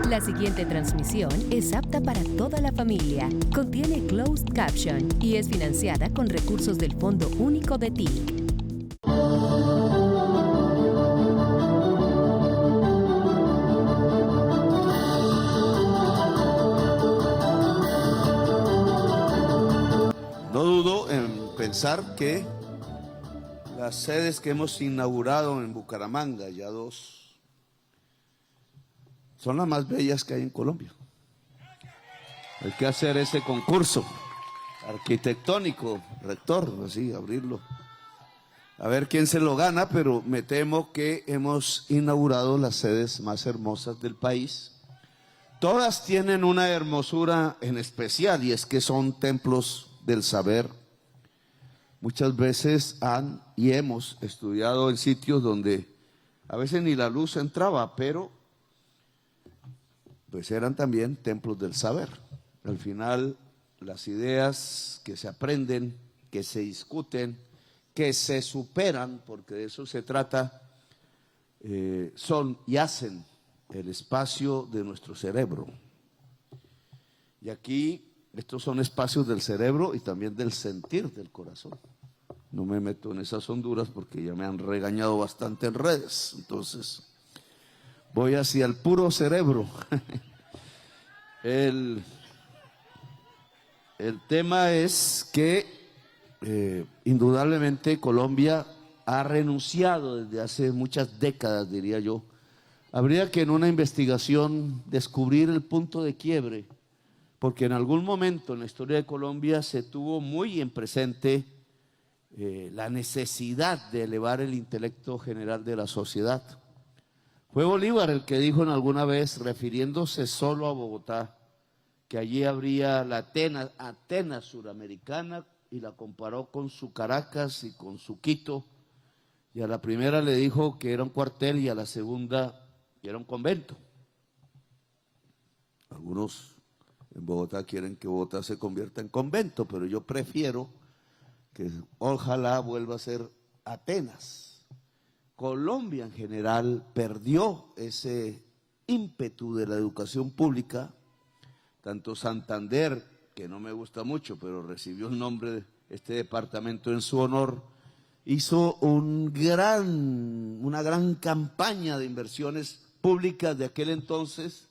La siguiente transmisión es apta para toda la familia. Contiene closed caption y es financiada con recursos del Fondo Único de TIC. No dudo en pensar que las sedes que hemos inaugurado en Bucaramanga, ya dos, son las más bellas que hay en Colombia. Hay que hacer ese concurso arquitectónico, rector, así, abrirlo. A ver quién se lo gana, pero me temo que hemos inaugurado las sedes más hermosas del país. Todas tienen una hermosura en especial, y es que son templos del saber. Muchas veces han y hemos estudiado en sitios donde a veces ni la luz entraba, pero pues eran también templos del saber. Al final, las ideas que se aprenden, que se discuten, que se superan, porque de eso se trata, son y hacen el espacio de nuestro cerebro. Y aquí estos son espacios del cerebro y también del sentir del corazón. No me meto en esas honduras porque ya me han regañado bastante en redes. Entonces, voy hacia el puro cerebro. El tema es que indudablemente Colombia ha renunciado desde hace muchas décadas, diría yo. Habría que en una investigación descubrir el punto de quiebre, porque en algún momento en la historia de Colombia se tuvo muy en presente la necesidad de elevar el intelecto general de la sociedad. Fue Bolívar el que dijo en alguna vez, refiriéndose solo a Bogotá, que allí habría la Atenas suramericana, y la comparó con su Caracas y con su Quito, y a la primera le dijo que era un cuartel y a la segunda que era un convento. Algunos en Bogotá quieren que Bogotá se convierta en convento, pero yo prefiero que ojalá vuelva a ser Atenas. Colombia en general perdió ese ímpetu de la educación pública, tanto Santander, que no me gusta mucho, pero recibió el nombre de este departamento en su honor, hizo una gran campaña de inversiones públicas de aquel entonces,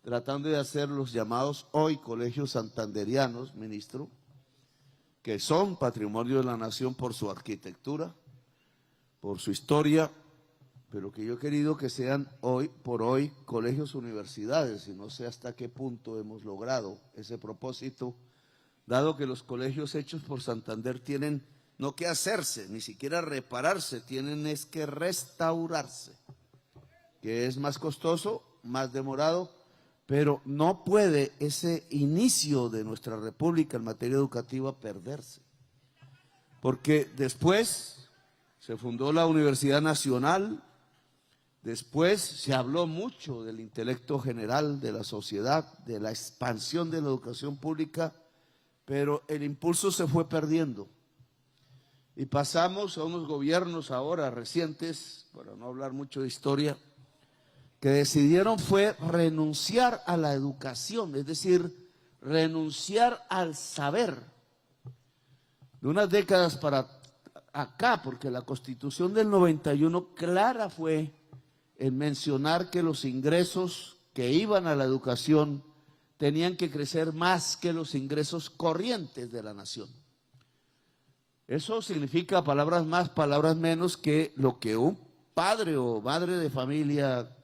tratando de hacer los llamados hoy colegios santanderianos, ministro, que son patrimonio de la nación por su arquitectura, por su historia, pero que yo he querido que sean hoy por hoy colegios universidades, y no sé hasta qué punto hemos logrado ese propósito, dado que los colegios hechos por Santander tienen no que hacerse, ni siquiera repararse, tienen es que restaurarse, que es más costoso, más demorado, pero no puede ese inicio de nuestra república en materia educativa perderse, porque después se fundó la Universidad Nacional, después se habló mucho del intelecto general de la sociedad, de la expansión de la educación pública, pero el impulso se fue perdiendo. Y pasamos a unos gobiernos ahora recientes, para no hablar mucho de historia, que decidieron fue renunciar a la educación, es decir, renunciar al saber. De unas décadas para acá, porque la Constitución del 91 clara fue en mencionar que los ingresos que iban a la educación tenían que crecer más que los ingresos corrientes de la nación. Eso significa, palabras más, palabras menos, que lo que un padre o madre de familia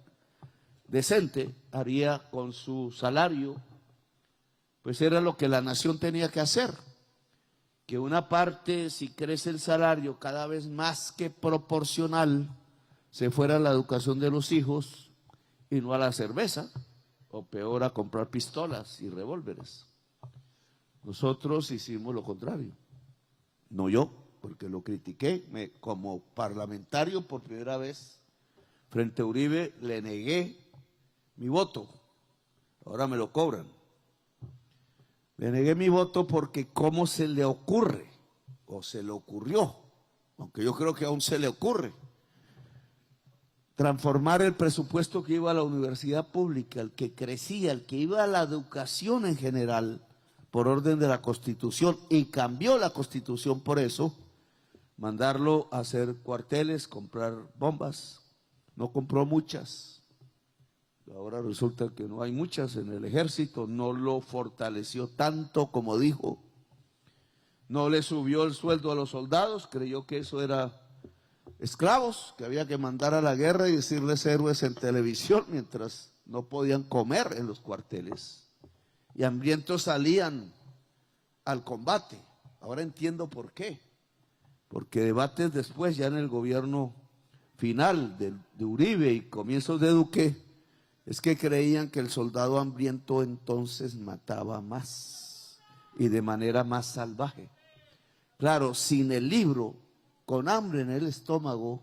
decente haría con su salario, pues era lo que la nación tenía que hacer. Que una parte, si crece el salario cada vez más que proporcional, se fuera a la educación de los hijos y no a la cerveza, o peor, a comprar pistolas y revólveres. Nosotros hicimos lo contrario. No yo, porque lo critiqué, como parlamentario por primera vez, frente a Uribe, le negué mi voto. Ahora me lo cobran. Le negué mi voto porque cómo se le ocurre, o se le ocurrió, aunque yo creo que aún se le ocurre, transformar el presupuesto que iba a la universidad pública, el que crecía, el que iba a la educación en general, por orden de la Constitución, y cambió la Constitución por eso, mandarlo a hacer cuarteles, comprar bombas. No compró muchas. Ahora resulta que no hay muchas en el ejército, no lo fortaleció tanto como dijo. No le subió el sueldo a los soldados, creyó que eso era esclavos, que había que mandar a la guerra y decirles héroes en televisión mientras no podían comer en los cuarteles. Y hambrientos salían al combate. Ahora entiendo por qué. Porque debates después, ya en el gobierno final de Uribe y comienzos de Duque, es que creían que el soldado hambriento entonces mataba más y de manera más salvaje. Claro, sin el libro, con hambre en el estómago,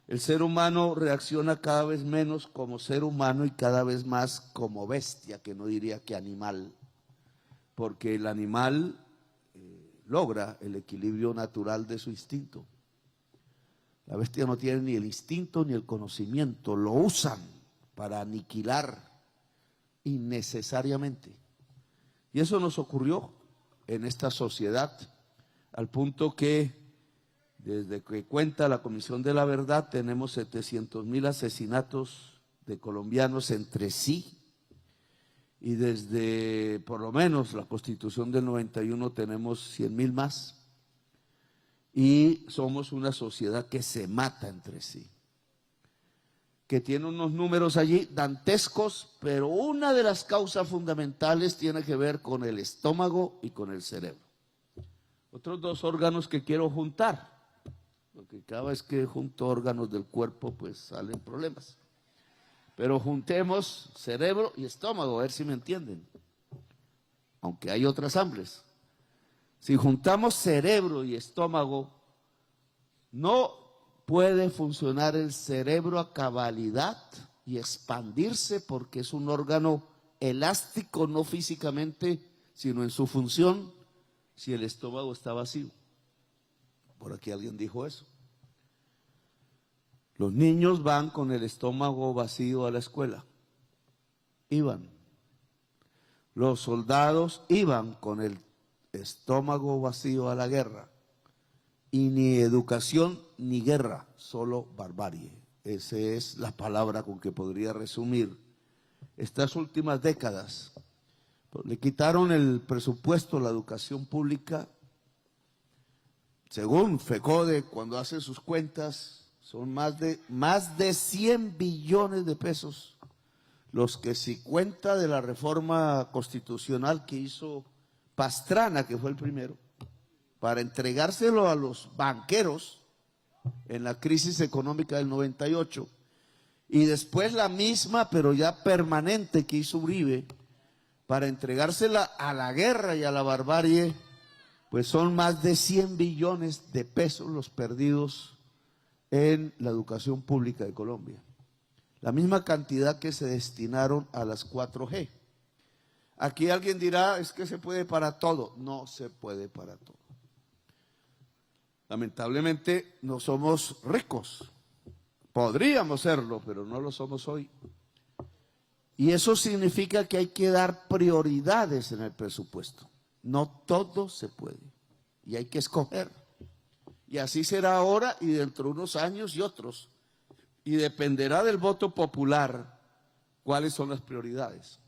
el ser humano reacciona cada vez menos como ser humano y cada vez más como bestia, que no diría que animal, porque el animal logra el equilibrio natural de su instinto. La bestia no tiene ni el instinto ni el conocimiento, lo usan para aniquilar innecesariamente. Y eso nos ocurrió en esta sociedad, al punto que desde que cuenta la Comisión de la Verdad tenemos 700.000 asesinatos de colombianos entre sí, y desde por lo menos la Constitución del 91 tenemos 100.000 más, y somos una sociedad que se mata entre sí, que tiene unos números allí dantescos, pero una de las causas fundamentales tiene que ver con el estómago y con el cerebro. Otros dos órganos que quiero juntar, porque cada vez que junto órganos del cuerpo pues salen problemas. Pero juntemos cerebro y estómago, a ver si me entienden, aunque hay otras hambres. Si juntamos cerebro y estómago, no puede funcionar el cerebro a cabalidad y expandirse, porque es un órgano elástico, no físicamente, sino en su función, si el estómago está vacío. Por aquí alguien dijo eso. Los niños van con el estómago vacío a la escuela. Iban. Los soldados iban con el estómago vacío a la guerra. Y ni educación ni guerra, solo barbarie. Esa es la palabra con que podría resumir estas últimas décadas. Le quitaron el presupuesto a la educación pública. Según FECODE, cuando hace sus cuentas, son más de 100 billones de pesos los que, si cuenta de la reforma constitucional que hizo Pastrana, que fue el primero, para entregárselo a los banqueros en la crisis económica del 98, y después la misma, pero ya permanente, que hizo Uribe, para entregársela a la guerra y a la barbarie, pues son más de 100 billones de pesos los perdidos en la educación pública de Colombia. La misma cantidad que se destinaron a las 4G. Aquí alguien dirá, es que se puede para todo. No se puede para todo. Lamentablemente no somos ricos. Podríamos serlo, pero no lo somos hoy. Y eso significa que hay que dar prioridades en el presupuesto. No todo se puede. Y hay que escoger. Y así será ahora y dentro de unos años y otros. Y dependerá del voto popular cuáles son las prioridades.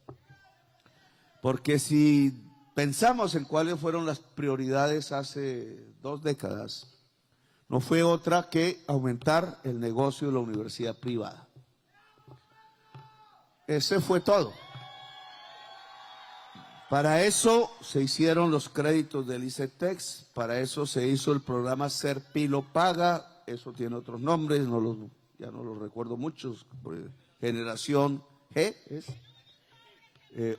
Porque si pensamos en cuáles fueron las prioridades hace 2 décadas, no fue otra que aumentar el negocio de la universidad privada. Ese fue todo. Para eso se hicieron los créditos del ICETEX, para eso se hizo el programa Ser Pilo Paga, eso tiene otros nombres, ya no los recuerdo muchos, Generación G,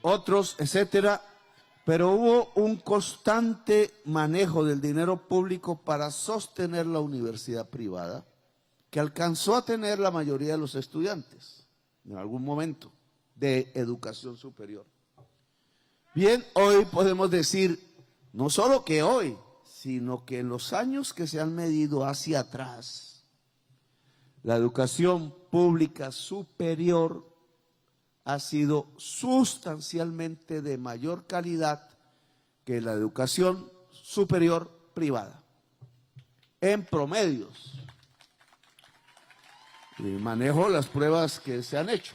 otros, etcétera, pero hubo un constante manejo del dinero público para sostener la universidad privada, que alcanzó a tener la mayoría de los estudiantes en algún momento de educación superior. Bien, hoy podemos decir, no solo que hoy, sino que en los años que se han medido hacia atrás, La educación pública superior ha sido sustancialmente de mayor calidad que la educación superior privada, en promedios. Y manejo las pruebas que se han hecho.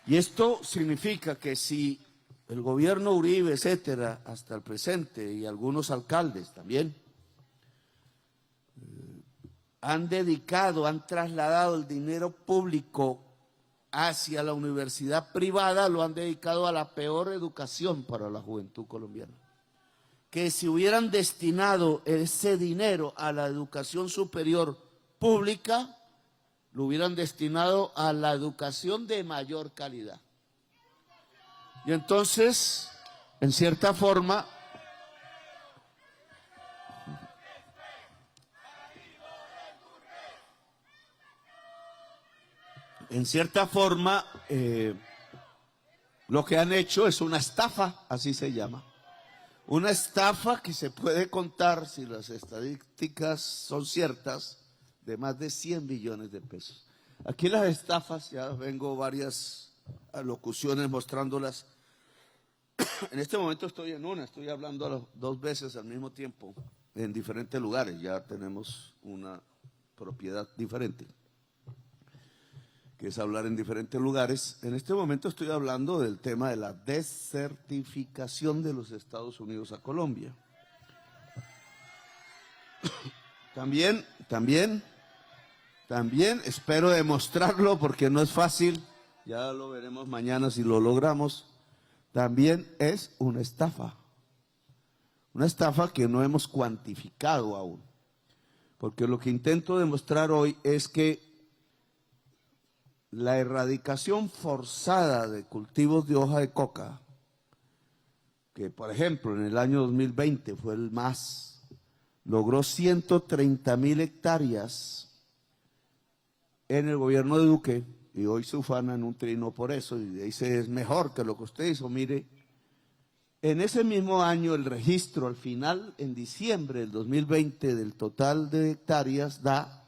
Y esto significa que si el gobierno Uribe, etcétera, hasta el presente, y algunos alcaldes también, han trasladado el dinero público hacia la universidad privada, lo han dedicado a la peor educación para la juventud colombiana. Que si hubieran destinado ese dinero a la educación superior pública, lo hubieran destinado a la educación de mayor calidad. Y entonces, en cierta forma, lo que han hecho es una estafa, así se llama. Una estafa que se puede contar, si las estadísticas son ciertas, de más de 100 billones de pesos. Aquí las estafas, ya vengo varias alocuciones mostrándolas. En este momento estoy en una, estoy hablando 2 veces al mismo tiempo en diferentes lugares. Ya tenemos una propiedad diferente, que es hablar en diferentes lugares. En este momento estoy hablando del tema de la desertificación de los Estados Unidos a Colombia. También espero demostrarlo porque no es fácil, ya lo veremos mañana si lo logramos. También es una estafa que no hemos cuantificado aún, porque lo que intento demostrar hoy es que la erradicación forzada de cultivos de hoja de coca, que por ejemplo en el año 2020 fue el más, logró 130.000 hectáreas en el gobierno de Duque, y hoy se ufanan un trino por eso, y dice es mejor que lo que usted hizo. Mire, en ese mismo año el registro al final, en diciembre del 2020, del total de hectáreas da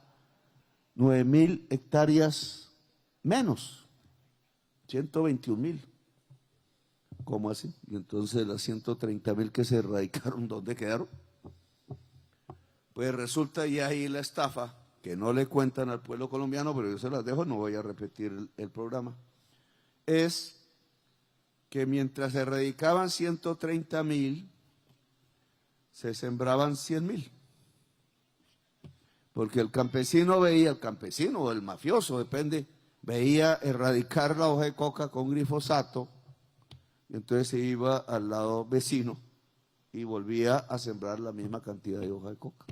9.000 hectáreas menos, 121.000. ¿Cómo así? Y entonces las 130.000 que se erradicaron, ¿dónde quedaron? Pues resulta y ahí la estafa, que no le cuentan al pueblo colombiano, pero yo se las dejo, no voy a repetir el programa, es que mientras se erradicaban 130.000, se sembraban 100.000. Porque el campesino o el mafioso, depende, veía erradicar la hoja de coca con glifosato, y entonces se iba al lado vecino y volvía a sembrar la misma cantidad de hoja de coca.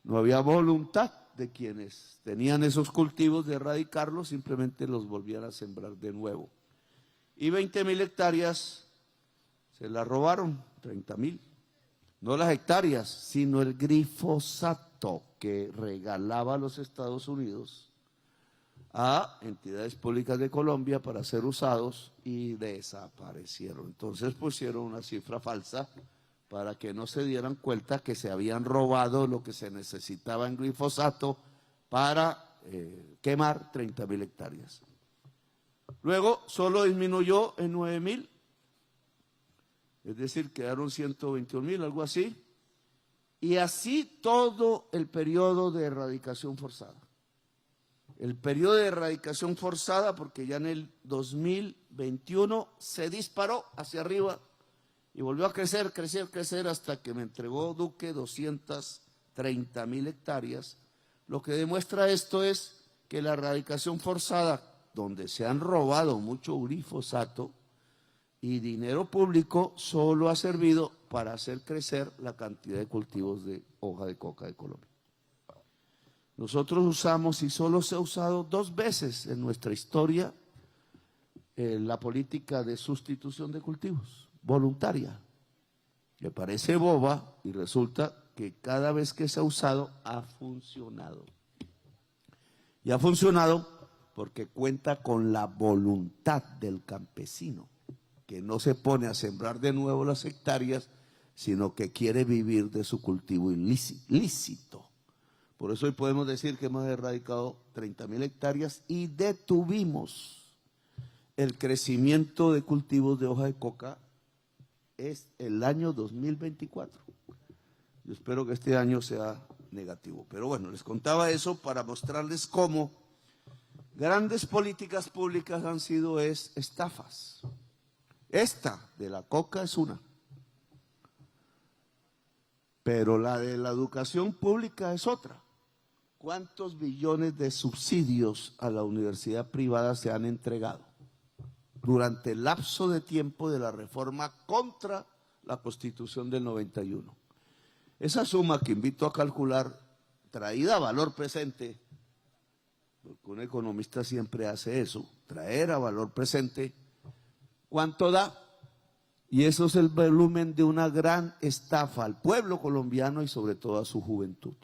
No había voluntad de quienes tenían esos cultivos de erradicarlos, simplemente los volvían a sembrar de nuevo. Y 20.000 hectáreas se las robaron, 30.000. No las hectáreas, sino el glifosato que regalaba a los Estados Unidos a entidades públicas de Colombia para ser usados, y desaparecieron. Entonces pusieron una cifra falsa para que no se dieran cuenta que se habían robado lo que se necesitaba en glifosato para quemar 30.000 hectáreas. Luego solo disminuyó en 9.000, es decir, quedaron 121.000, algo así, y así todo el periodo de erradicación forzada. El periodo de erradicación forzada, porque ya en el 2021 se disparó hacia arriba y volvió a crecer hasta que me entregó Duque 230.000 hectáreas. Lo que demuestra esto es que la erradicación forzada, donde se han robado mucho glifosato y dinero público, solo ha servido para hacer crecer la cantidad de cultivos de hoja de coca de Colombia. Nosotros usamos, y solo se ha usado 2 veces en nuestra historia, la política de sustitución de cultivos, voluntaria. Me parece boba y resulta que cada vez que se ha usado ha funcionado. Y ha funcionado porque cuenta con la voluntad del campesino, que no se pone a sembrar de nuevo las hectáreas, sino que quiere vivir de su cultivo lícito. Por eso hoy podemos decir que hemos erradicado 30.000 hectáreas y detuvimos el crecimiento de cultivos de hoja de coca. Es el año 2024. Yo espero que este año sea negativo. Pero bueno, les contaba eso para mostrarles cómo grandes políticas públicas han sido estafas. Esta de la coca es una. Pero la de la educación pública es otra. ¿Cuántos billones de subsidios a la universidad privada se han entregado durante el lapso de tiempo de la reforma contra la Constitución del 91? Esa suma que invito a calcular, traída a valor presente, porque un economista siempre hace eso, traer a valor presente, ¿cuánto da? Y eso es el volumen de una gran estafa al pueblo colombiano y sobre todo a su juventud.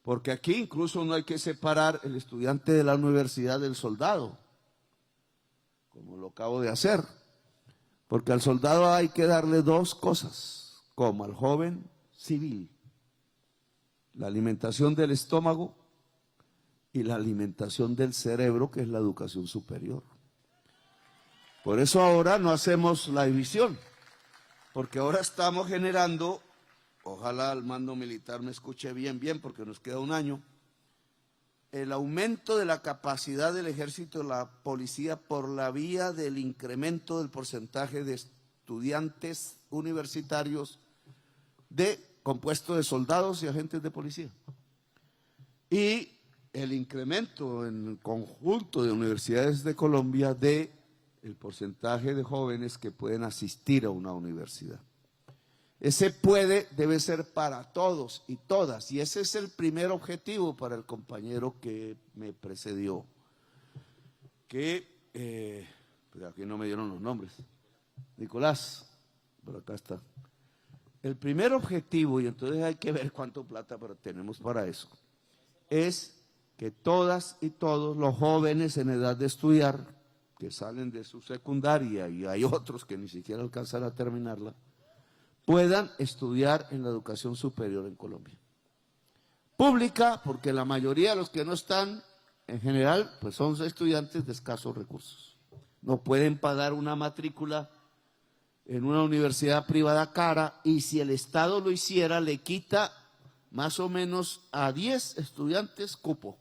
Porque aquí incluso no hay que separar el estudiante de la universidad del soldado, como lo acabo de hacer. Porque al soldado hay que darle dos cosas, como al joven civil: la alimentación del estómago y la alimentación del cerebro, que es la educación superior. Por eso ahora no hacemos la división, porque ahora estamos generando, ojalá el mando militar me escuche bien, porque nos queda un año, el aumento de la capacidad del ejército y la policía por la vía del incremento del porcentaje de estudiantes universitarios compuesto de soldados y agentes de policía. Y el incremento en el conjunto de universidades de Colombia de el porcentaje de jóvenes que pueden asistir a una universidad. Ese debe ser para todos y todas, y ese es el primer objetivo para el compañero que me precedió, que, pero aquí no me dieron los nombres, Nicolás, por acá está. El primer objetivo, y entonces hay que ver cuánto plata tenemos para eso, es que todas y todos los jóvenes en edad de estudiar, que salen de su secundaria, y hay otros que ni siquiera alcanzan a terminarla, puedan estudiar en la educación superior en Colombia. Pública, porque la mayoría de los que no están, en general, pues son estudiantes de escasos recursos. No pueden pagar una matrícula en una universidad privada cara, y si el Estado lo hiciera, le quita más o menos a 10 estudiantes cupo.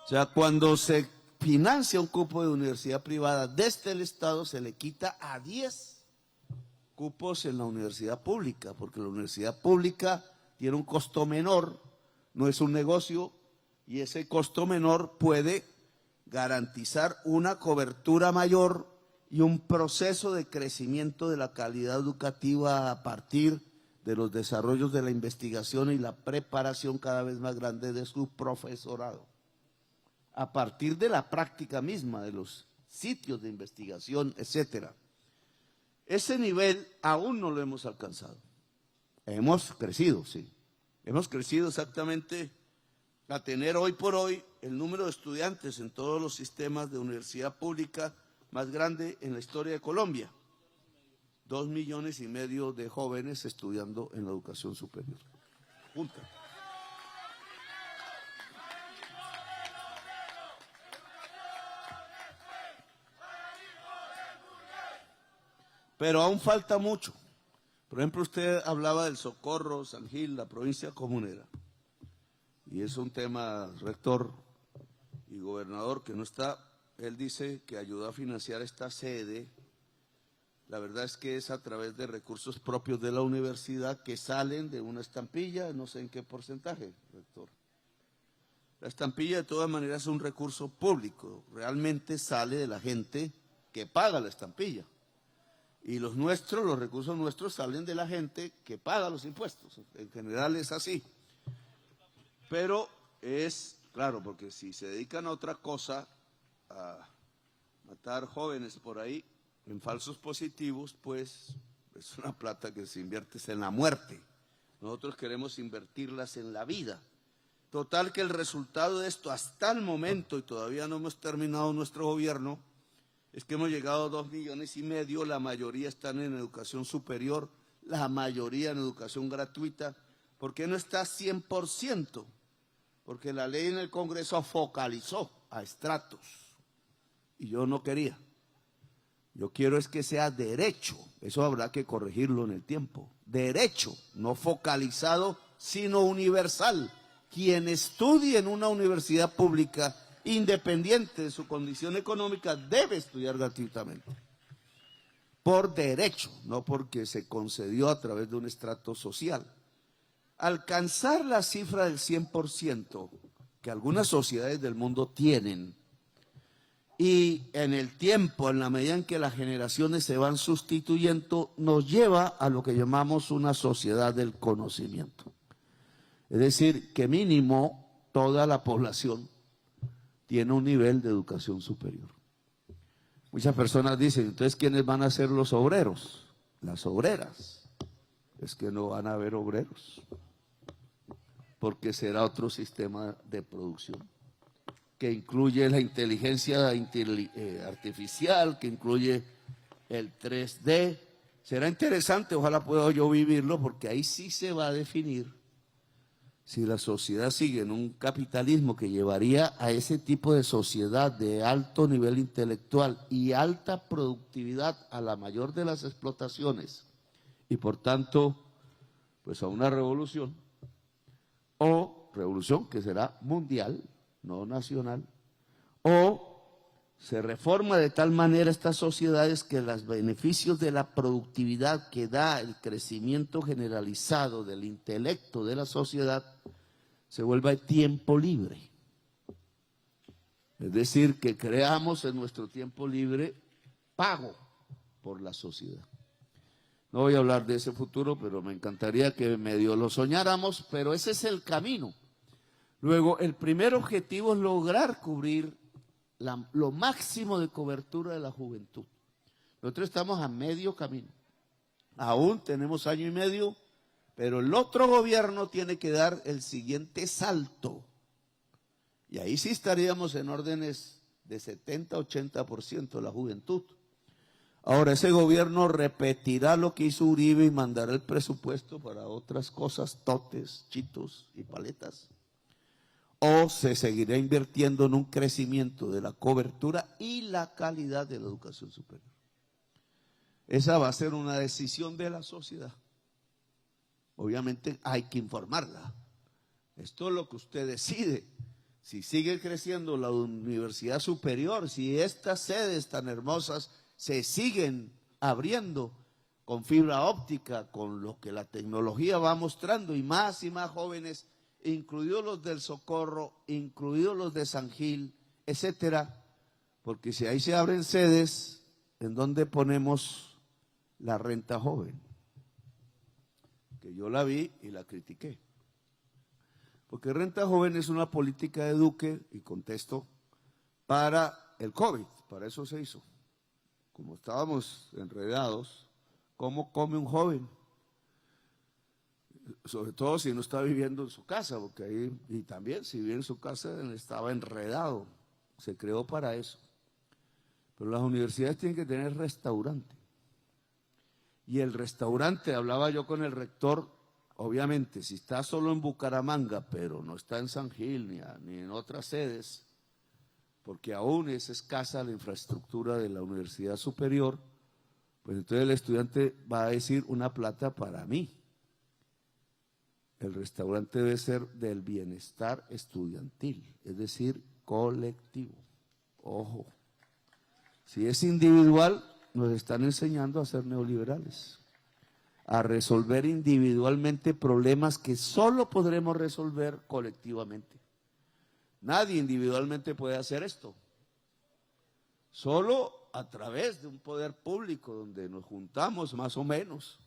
O sea, cuando se financia un cupo de universidad privada desde el Estado, se le quita a 10 cupos en la universidad pública, porque la universidad pública tiene un costo menor, no es un negocio, y ese costo menor puede garantizar una cobertura mayor y un proceso de crecimiento de la calidad educativa a partir de los desarrollos de la investigación y la preparación cada vez más grande de su profesorado, a partir de la práctica misma, de los sitios de investigación, etcétera. Ese nivel aún no lo hemos alcanzado. Hemos crecido, sí. Hemos crecido exactamente a tener hoy por hoy el número de estudiantes en todos los sistemas de universidad pública más grande en la historia de Colombia. 2,5 millones de jóvenes estudiando en la educación superior. Punto. Pero aún falta mucho. Por ejemplo, usted hablaba del Socorro, San Gil, la provincia comunera. Y es un tema, rector y gobernador, que no está. Él dice que ayudó a financiar esta sede. La verdad es que es a través de recursos propios de la universidad que salen de una estampilla, no sé en qué porcentaje, rector. La estampilla de todas maneras es un recurso público, realmente sale de la gente que paga la estampilla. Y los recursos nuestros salen de la gente que paga los impuestos. En general es así. Pero es, claro, porque si se dedican a otra cosa, a matar jóvenes por ahí en falsos positivos, pues es una plata que se invierte en la muerte. Nosotros queremos invertirlas en la vida. Total que el resultado de esto hasta el momento, y todavía no hemos terminado nuestro gobierno, es que hemos llegado a 2,5 millones, la mayoría están en educación superior, la mayoría en educación gratuita, ¿Por qué no está 100%? Porque la ley en el Congreso focalizó a estratos y yo no quería. Yo quiero es que sea derecho, eso habrá que corregirlo en el tiempo. Derecho, no focalizado, sino universal. Quien estudie en una universidad pública, independiente de su condición económica, debe estudiar gratuitamente. Por derecho, no porque se concedió a través de un estrato social. Alcanzar la cifra del 100% que algunas sociedades del mundo tienen, y en el tiempo, en la medida en que las generaciones se van sustituyendo, nos lleva a lo que llamamos una sociedad del conocimiento. Es decir, que mínimo toda la población tiene un nivel de educación superior. Muchas personas dicen, entonces, ¿quiénes van a ser los obreros? Las obreras. Es que no van a haber obreros, porque será otro sistema de producción que incluye la inteligencia artificial, que incluye el 3D. Será interesante, ojalá pueda yo vivirlo, porque ahí sí se va a definir si la sociedad sigue en un capitalismo que llevaría a ese tipo de sociedad de alto nivel intelectual y alta productividad a la mayor de las explotaciones, y por tanto, pues a una revolución, o revolución que será mundial, no nacional, o se reforma de tal manera estas sociedades que los beneficios de la productividad que da el crecimiento generalizado del intelecto de la sociedad se vuelva tiempo libre. Es decir, que creamos en nuestro tiempo libre pago por la sociedad. No voy a hablar de ese futuro, pero me encantaría que medio lo soñáramos, pero ese es el camino. Luego, el primer objetivo es lograr cubrir lo máximo de cobertura de la juventud. Nosotros estamos a medio camino. Aún tenemos año y medio, pero el otro gobierno tiene que dar el siguiente salto. Y ahí sí estaríamos en órdenes de 70-80% de la juventud. Ahora, ese gobierno repetirá lo que hizo Uribe y mandará el presupuesto para otras cosas, totes, chitos y paletas. O se seguirá invirtiendo en un crecimiento de la cobertura y la calidad de la educación superior. Esa va a ser una decisión de la sociedad. Obviamente hay que informarla. Esto es lo que usted decide. Si sigue creciendo la universidad superior, si estas sedes tan hermosas se siguen abriendo con fibra óptica, con lo que la tecnología va mostrando, y más jóvenes, incluidos los del Socorro, incluidos los de San Gil, etcétera, porque si ahí se abren sedes, ¿en dónde ponemos la renta joven? Que yo la vi y la critiqué. Porque renta joven es una política de Duque, y contesto, para el COVID, para eso se hizo. Como estábamos enredados, ¿cómo come un joven? Sobre todo si no está viviendo en su casa, porque ahí, y también si vive en su casa, estaba enredado, se creó para eso. Pero las universidades tienen que tener restaurante. Y el restaurante, hablaba yo con el rector, obviamente, si está solo en Bucaramanga, pero no está en San Gil ni en otras sedes, porque aún es escasa la infraestructura de la universidad superior, pues entonces el estudiante va a decir una plata para mí. El restaurante debe ser del bienestar estudiantil, es decir, colectivo. Ojo, si es individual, nos están enseñando a ser neoliberales, a resolver individualmente problemas que solo podremos resolver colectivamente. Nadie individualmente puede hacer esto, solo a través de un poder público donde nos juntamos más o menos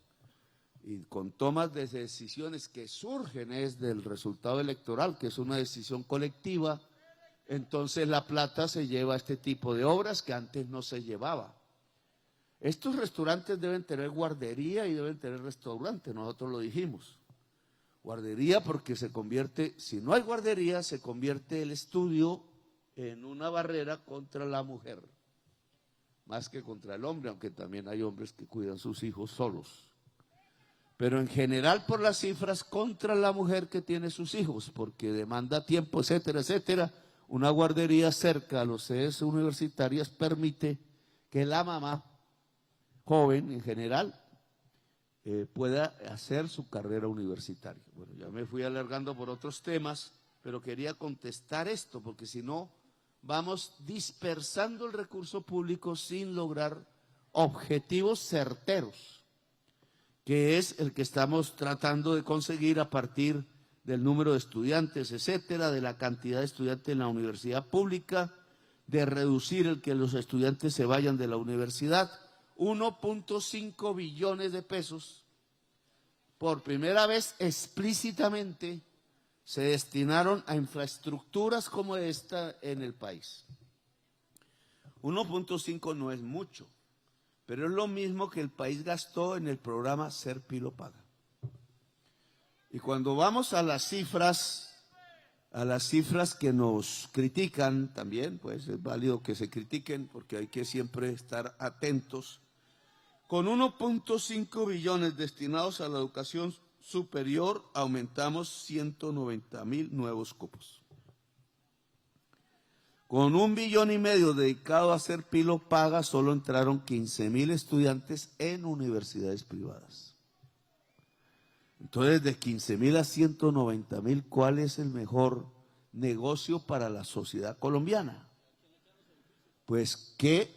y con tomas de decisiones que surgen es del resultado electoral, que es una decisión colectiva. Entonces la plata se lleva a este tipo de obras que antes no se llevaba. Estos restaurantes deben tener guardería y deben tener restaurante, nosotros lo dijimos. Guardería porque se convierte, si no hay guardería, se convierte el estudio en una barrera contra la mujer, más que contra el hombre, aunque también hay hombres que cuidan sus hijos solos. pero en general por las cifras contra la mujer que tiene sus hijos, porque demanda tiempo, etcétera, etcétera. Una guardería cerca a las sedes universitarias permite que la mamá joven en general pueda hacer su carrera universitaria. Bueno, ya me fui alargando por otros temas, pero quería contestar esto, porque si no vamos dispersando el recurso público sin lograr objetivos certeros, que es el que estamos tratando de conseguir a partir del número de estudiantes, etcétera, de la cantidad de estudiantes en la universidad pública, de reducir el que los estudiantes se vayan de la universidad. 1.5 billones de pesos, por primera vez explícitamente, se destinaron a infraestructuras como esta en el país. 1.5 no es mucho, pero es lo mismo que el país gastó en el programa Ser Pilo Paga. Y cuando vamos a las cifras que nos critican también, pues es válido que se critiquen porque hay que siempre estar atentos. Con 1.5 billones destinados a la educación superior, aumentamos 190.000 nuevos cupos. Con 1,5 billones dedicado a Ser Pilo Paga, solo entraron 15.000 estudiantes en universidades privadas. Entonces, de 15.000 a 190.000, ¿cuál es el mejor negocio para la sociedad colombiana? Pues que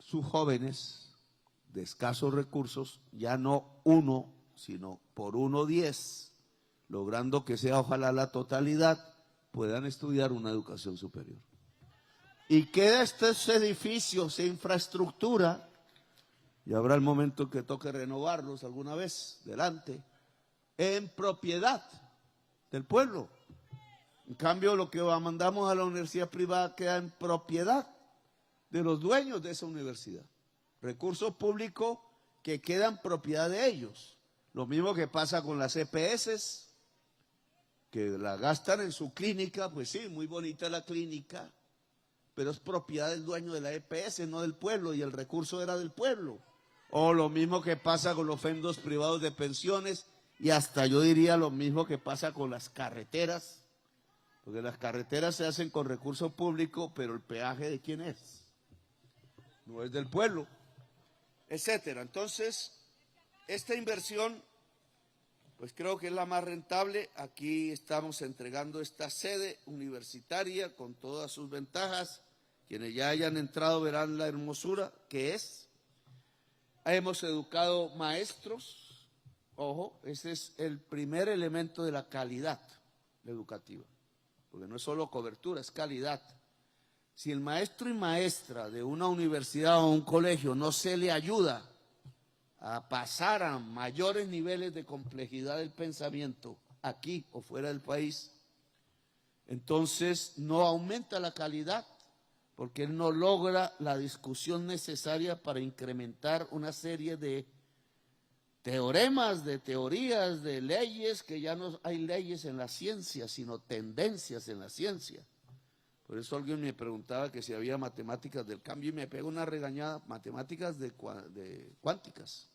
sus jóvenes de escasos recursos, ya no uno, sino por 1,10, logrando que sea ojalá la totalidad, puedan estudiar una educación superior. Y queda estos edificios e infraestructura, y habrá el momento que toque renovarlos alguna vez, delante, en propiedad del pueblo. En cambio, lo que mandamos a la universidad privada queda en propiedad de los dueños de esa universidad. Recursos públicos que quedan propiedad de ellos. Lo mismo que pasa con las EPS, que la gastan en su clínica, pues sí, muy bonita la clínica, pero es propiedad del dueño de la EPS, no del pueblo, y el recurso era del pueblo. O lo mismo que pasa con los fondos privados de pensiones, y hasta yo diría lo mismo que pasa con las carreteras, porque las carreteras se hacen con recursos públicos, pero el peaje ¿de quién es? No es del pueblo, etcétera. Entonces, esta inversión, pues creo que es la más rentable. Aquí estamos entregando esta sede universitaria con todas sus ventajas. Quienes ya hayan entrado verán la hermosura que es. Hemos educado maestros, ojo, ese es el primer elemento de la calidad educativa, porque no es solo cobertura, es calidad. Si el maestro y maestra de una universidad o un colegio no se le ayuda a pasar a mayores niveles de complejidad del pensamiento aquí o fuera del país, entonces no aumenta la calidad, porque él no logra la discusión necesaria para incrementar una serie de teoremas, de teorías, de leyes, que ya no hay leyes en la ciencia, sino tendencias en la ciencia. Por eso alguien me preguntaba que si había matemáticas del cambio y me pegó una regañada. Matemáticas de cuánticas.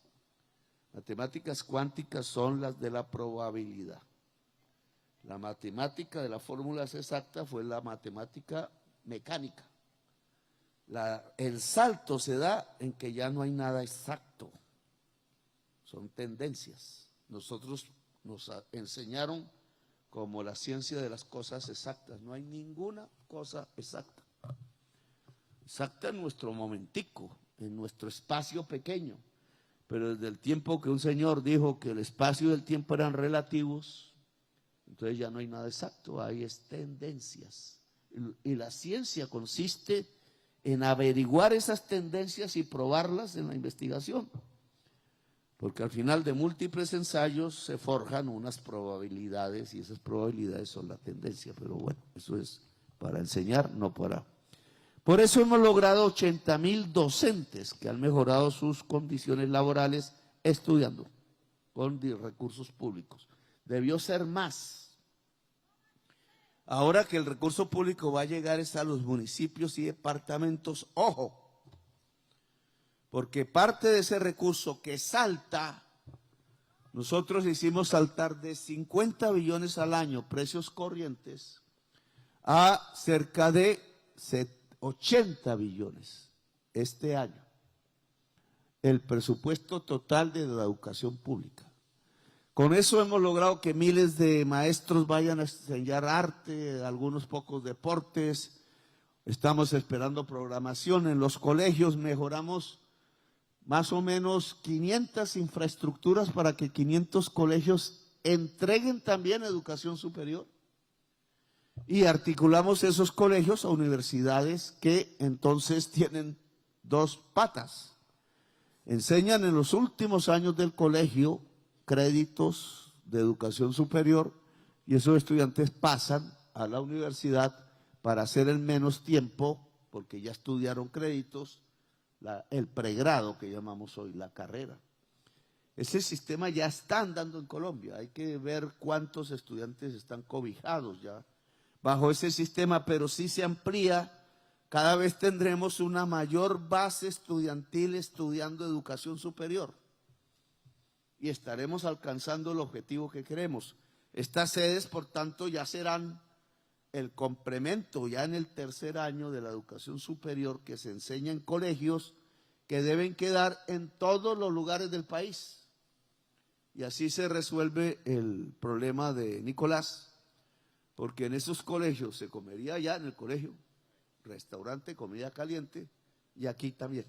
Matemáticas cuánticas son las de la probabilidad. La matemática de las fórmulas exactas fue la matemática mecánica. El salto se da en que ya no hay nada exacto. Son tendencias. Nosotros nos enseñaron como la ciencia de las cosas exactas. No hay ninguna cosa exacta. Exacta en nuestro momentico, en nuestro espacio pequeño. Pero desde el tiempo que un señor dijo que el espacio y el tiempo eran relativos, entonces ya no hay nada exacto, hay tendencias. Y la ciencia consiste en averiguar esas tendencias y probarlas en la investigación. Porque al final de múltiples ensayos se forjan unas probabilidades y esas probabilidades son la tendencia. Pero bueno, eso es para enseñar, no para. Por eso hemos logrado 80.000 docentes que han mejorado sus condiciones laborales estudiando con recursos públicos. Debió ser más. Ahora que el recurso público va a llegar es a los municipios y departamentos, ojo. Porque parte de ese recurso que salta nosotros hicimos saltar de 50 billones al año, precios corrientes, a cerca de 80 billones este año, el presupuesto total de la educación pública. Con eso hemos logrado que miles de maestros vayan a enseñar arte, algunos pocos deportes, estamos esperando programación en los colegios, mejoramos más o menos 500 infraestructuras para que 500 colegios entreguen también educación superior. Y articulamos esos colegios a universidades que entonces tienen dos patas. Enseñan en los últimos años del colegio créditos de educación superior y esos estudiantes pasan a la universidad para hacer en menos tiempo, porque ya estudiaron créditos, el pregrado que llamamos hoy, la carrera. Ese sistema ya está andando en Colombia, hay que ver cuántos estudiantes están cobijados ya bajo ese sistema, pero sí se amplía, cada vez tendremos una mayor base estudiantil estudiando educación superior y estaremos alcanzando el objetivo que queremos. Estas sedes, por tanto, ya serán el complemento ya en el tercer año de la educación superior que se enseña en colegios que deben quedar en todos los lugares del país. Y así se resuelve el problema de Nicolás, porque en esos colegios se comería ya en el colegio, restaurante, comida caliente, y aquí también.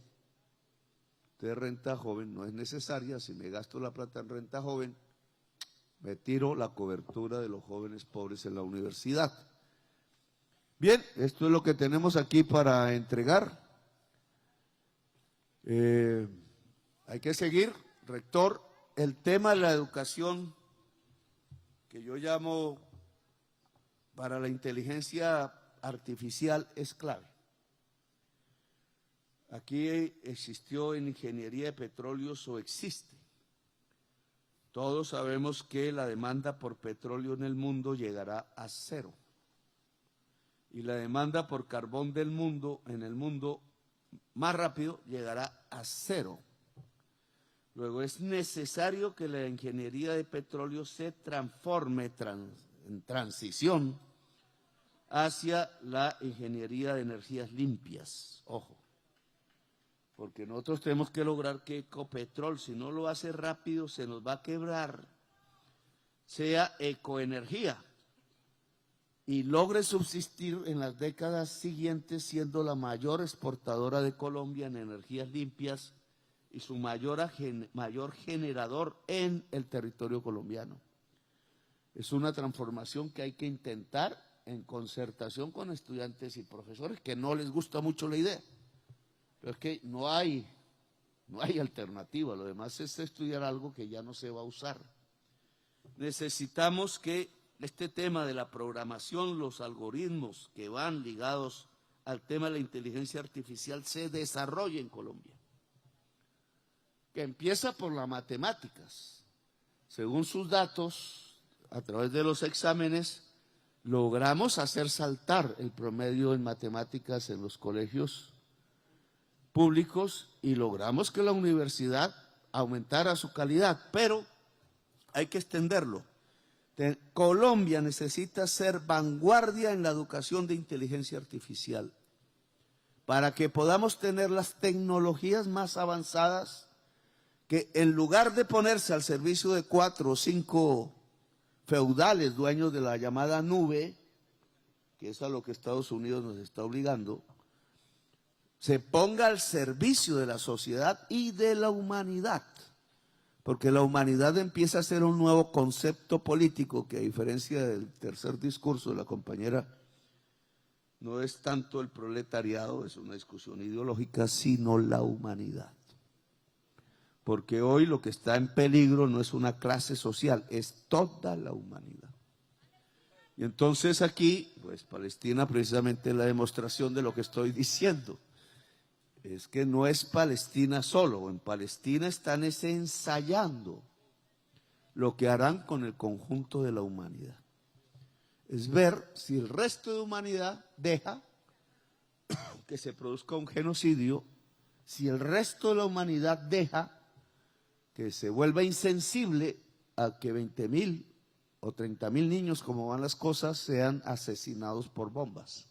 Entonces renta joven no es necesaria, si me gasto la plata en renta joven, me tiro la cobertura de los jóvenes pobres en la universidad. Bien, esto es lo que tenemos aquí para entregar. Hay que seguir, rector, el tema de la educación que yo llamo para la inteligencia artificial es clave. Aquí existió en ingeniería de petróleos o existe. Todos sabemos que la demanda por petróleo en el mundo llegará a cero. Y la demanda por carbón del mundo, en el mundo, más rápido llegará a cero. Luego es necesario que la ingeniería de petróleo se transforme en transición hacia la ingeniería de energías limpias. Ojo, porque nosotros tenemos que lograr que Ecopetrol, si no lo hace rápido, se nos va a quebrar, sea ecoenergía y logre subsistir en las décadas siguientes siendo la mayor exportadora de Colombia en energías limpias y su mayor generador en el territorio colombiano. Es una transformación que hay que intentar en concertación con estudiantes y profesores que no les gusta mucho la idea, pero es que no hay alternativa, lo demás es estudiar algo que ya no se va a usar. Necesitamos que este tema de la programación, los algoritmos que van ligados al tema de la inteligencia artificial se desarrolle en Colombia, que empieza por las matemáticas. Según sus datos, a través de los exámenes, logramos hacer saltar el promedio en matemáticas en los colegios públicos y logramos que la universidad aumentara su calidad, pero hay que extenderlo. Colombia necesita ser vanguardia en la educación de inteligencia artificial para que podamos tener las tecnologías más avanzadas que en lugar de ponerse al servicio de 4 o 5 feudales dueños de la llamada nube, que es a lo que Estados Unidos nos está obligando, se ponga al servicio de la sociedad y de la humanidad, porque la humanidad empieza a ser un nuevo concepto político que, a diferencia del tercer discurso de la compañera, no es tanto el proletariado, es una discusión ideológica, sino la humanidad. Porque hoy lo que está en peligro no es una clase social, es toda la humanidad. Y entonces aquí, pues Palestina precisamente es la demostración de lo que estoy diciendo. Es que no es Palestina solo, en Palestina están ensayando lo que harán con el conjunto de la humanidad. Es ver si el resto de humanidad deja que se produzca un genocidio, si el resto de la humanidad deja que se vuelva insensible a que 20.000 o 30.000 niños, como van las cosas, sean asesinados por bombas.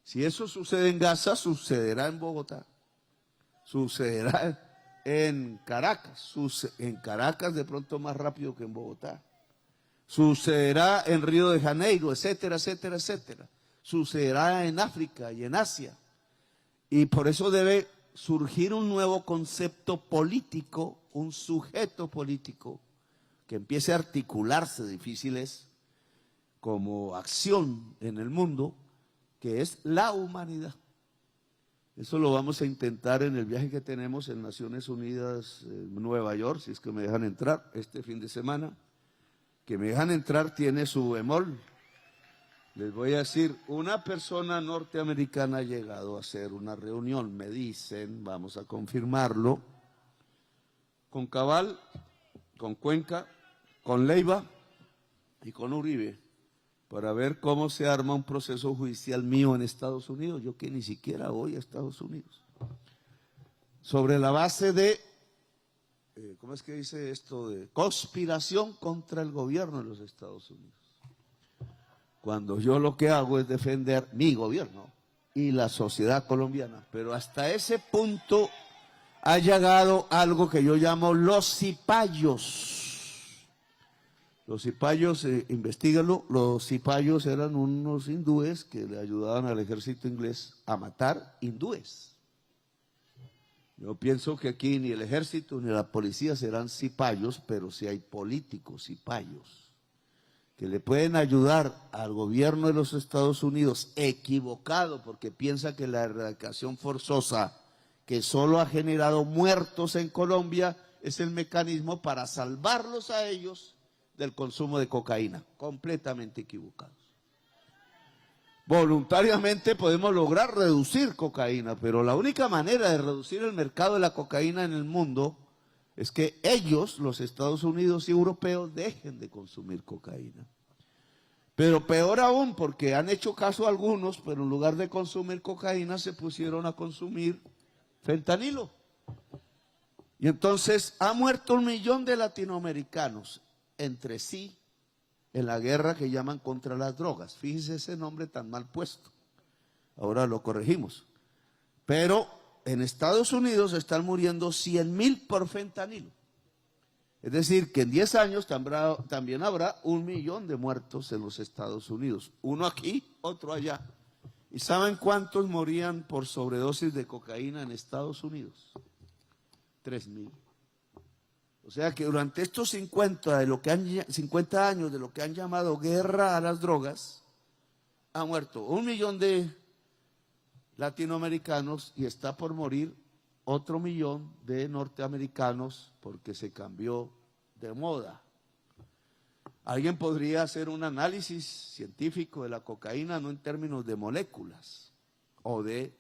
Si eso sucede en Gaza, sucederá en Bogotá, sucederá en Caracas, en Caracas de pronto más rápido que en Bogotá, sucederá en Río de Janeiro, etcétera, etcétera, etcétera. Sucederá en África y en Asia. Y por eso debe surgir un nuevo concepto político, un sujeto político, que empiece a articularse, difícil es, como acción en el mundo, que es la humanidad. Eso lo vamos a intentar en el viaje que tenemos en Naciones Unidas, en Nueva York, si es que me dejan entrar este fin de semana. Que me dejan entrar tiene su bemol. Les voy a decir, una persona norteamericana ha llegado a hacer una reunión, me dicen, vamos a confirmarlo, con Cabal, con Cuenca, con Leiva y con Uribe, para ver cómo se arma un proceso judicial mío en Estados Unidos, yo que ni siquiera voy a Estados Unidos, sobre la base de, ¿cómo es que dice esto? De conspiración contra el gobierno de los Estados Unidos. Cuando yo lo que hago es defender mi gobierno y la sociedad colombiana, pero hasta ese punto ha llegado algo que yo llamo los cipayos. Los cipayos, investígalo, los cipayos eran unos hindúes que le ayudaban al ejército inglés a matar hindúes. Yo pienso que aquí ni el ejército ni la policía serán cipayos, pero sí hay políticos cipayos que le pueden ayudar al gobierno de los Estados Unidos equivocado porque piensa que la erradicación forzosa que solo ha generado muertos en Colombia es el mecanismo para salvarlos a ellos del consumo de cocaína, completamente equivocados. Voluntariamente podemos lograr reducir cocaína, pero la única manera de reducir el mercado de la cocaína en el mundo es que ellos, los Estados Unidos y europeos, dejen de consumir cocaína. Pero peor aún, porque han hecho caso a algunos, pero en lugar de consumir cocaína se pusieron a consumir fentanilo. Y entonces ha muerto 1 millón de latinoamericanos entre sí en la guerra que llaman contra las drogas. Fíjese ese nombre tan mal puesto. Ahora lo corregimos. Pero en Estados Unidos están muriendo 100.000 por fentanilo. Es decir, que en 10 años también habrá 1 millón de muertos en los Estados Unidos. Uno aquí, otro allá. ¿Y saben cuántos morían por sobredosis de cocaína en Estados Unidos? 3.000. O sea que durante estos 50 años de lo que han llamado guerra a las drogas, ha muerto 1 millón de latinoamericanos y está por morir otro 1 millón de norteamericanos porque se cambió de moda. Alguien podría hacer un análisis científico de la cocaína, no en términos de moléculas o de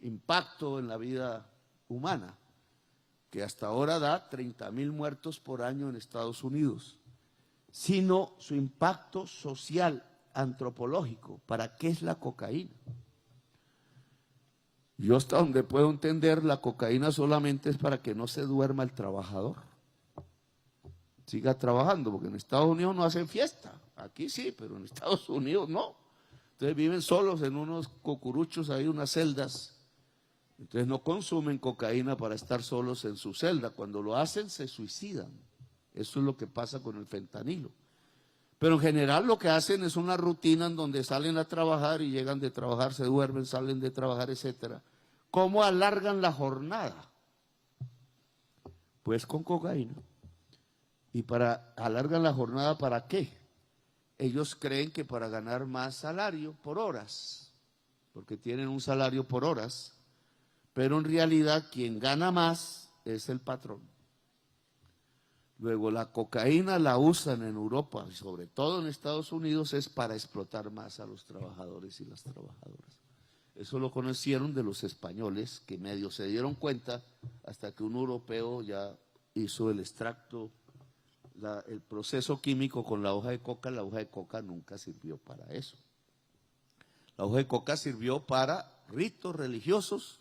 impacto en la vida humana, que hasta ahora da 30.000 muertos por año en Estados Unidos, sino su impacto social, antropológico. ¿Para qué es la cocaína? Yo hasta donde puedo entender, la cocaína solamente es para que no se duerma el trabajador, siga trabajando, porque en Estados Unidos no hacen fiesta, aquí sí, pero en Estados Unidos no. Entonces viven solos en unos cucuruchos, ahí unas celdas. Entonces no consumen cocaína para estar solos en su celda. Cuando lo hacen se suicidan. Eso es lo que pasa con el fentanilo. Pero en general lo que hacen es una rutina en donde salen a trabajar y llegan de trabajar, se duermen, salen de trabajar, etcétera. ¿Cómo alargan la jornada? Pues con cocaína. ¿Y alargan la jornada para qué? Ellos creen que para ganar más salario por horas, porque tienen un salario por horas. Pero en realidad quien gana más es el patrón. Luego la cocaína la usan en Europa y sobre todo en Estados Unidos es para explotar más a los trabajadores y las trabajadoras. Eso lo conocieron de los españoles que medio se dieron cuenta hasta que un europeo ya hizo el extracto, el proceso químico con la hoja de coca. La hoja de coca nunca sirvió para eso. La hoja de coca sirvió para ritos religiosos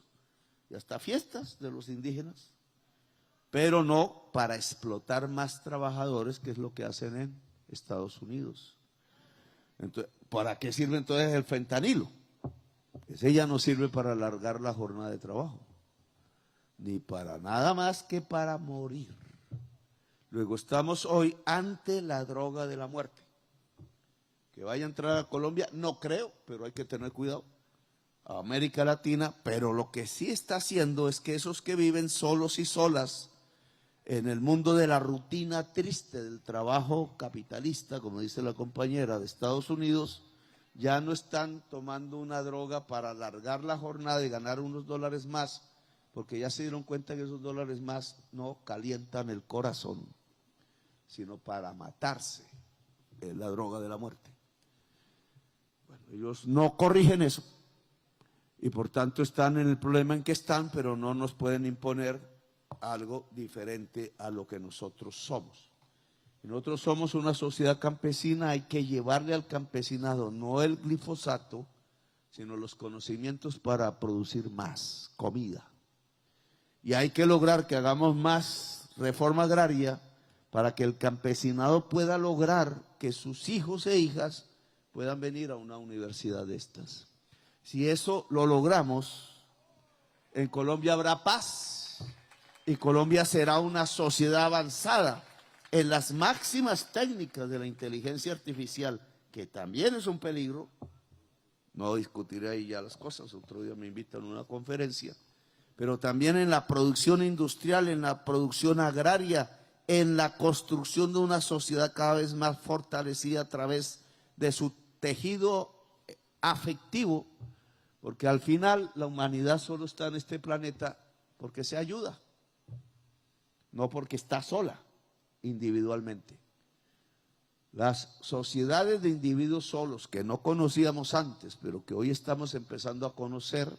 y hasta fiestas de los indígenas, pero no para explotar más trabajadores, que es lo que hacen en Estados Unidos. Entonces, ¿para qué sirve entonces el fentanilo? Ese ya no sirve para alargar la jornada de trabajo, ni para nada más que para morir. Luego estamos hoy ante la droga de la muerte. Que vaya a entrar a Colombia, no creo, pero hay que tener cuidado. A América Latina, pero lo que sí está haciendo es que esos que viven solos y solas en el mundo de la rutina triste del trabajo capitalista, como dice la compañera de Estados Unidos, ya no están tomando una droga para alargar la jornada y ganar unos dólares más, porque ya se dieron cuenta que esos dólares más no calientan el corazón, sino para matarse. Es la droga de la muerte. Bueno, ellos no corrigen eso y por tanto están en el problema en que están, pero no nos pueden imponer algo diferente a lo que nosotros somos. Nosotros somos una sociedad campesina, hay que llevarle al campesinado no el glifosato, sino los conocimientos para producir más comida. Y hay que lograr que hagamos más reforma agraria para que el campesinado pueda lograr que sus hijos e hijas puedan venir a una universidad de estas. Si eso lo logramos, en Colombia habrá paz y Colombia será una sociedad avanzada en las máximas técnicas de la inteligencia artificial, que también es un peligro. No discutiré ahí ya las cosas, otro día me invitan a una conferencia, pero también en la producción industrial, en la producción agraria, en la construcción de una sociedad cada vez más fortalecida a través de su tejido afectivo, porque al final la humanidad solo está en este planeta porque se ayuda, no porque está sola individualmente. Las sociedades de individuos solos que no conocíamos antes, pero que hoy estamos empezando a conocer,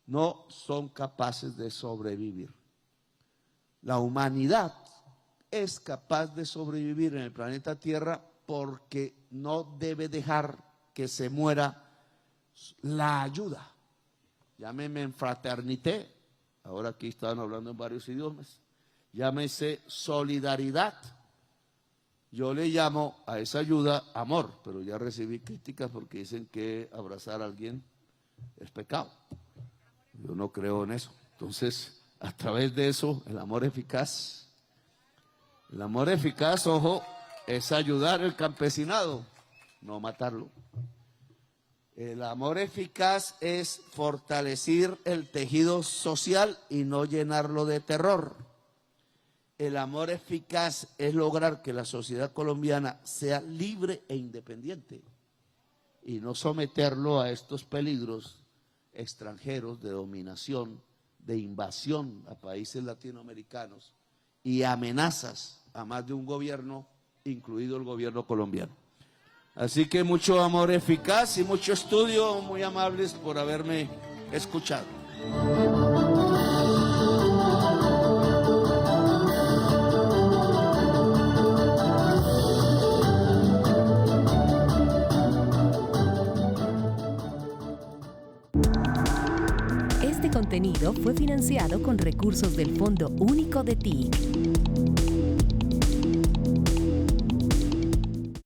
no son capaces de sobrevivir. La humanidad es capaz de sobrevivir en el planeta Tierra porque no debe dejar que se muera la ayuda. Llámeme en fraternité, ahora aquí estaban hablando en varios idiomas, llámese solidaridad. Yo le llamo a esa ayuda amor, pero ya recibí críticas porque dicen que abrazar a alguien es pecado. Yo no creo en eso. Entonces, a través de eso, el amor eficaz, ojo, es ayudar al campesinado, no matarlo. El amor eficaz es fortalecer el tejido social y no llenarlo de terror. El amor eficaz es lograr que la sociedad colombiana sea libre e independiente y no someterlo a estos peligros extranjeros de dominación, de invasión a países latinoamericanos y amenazas a más de un gobierno, incluido el gobierno colombiano. Así que mucho amor eficaz y mucho estudio, muy amables por haberme escuchado. Este contenido fue financiado con recursos del Fondo Único de TIC.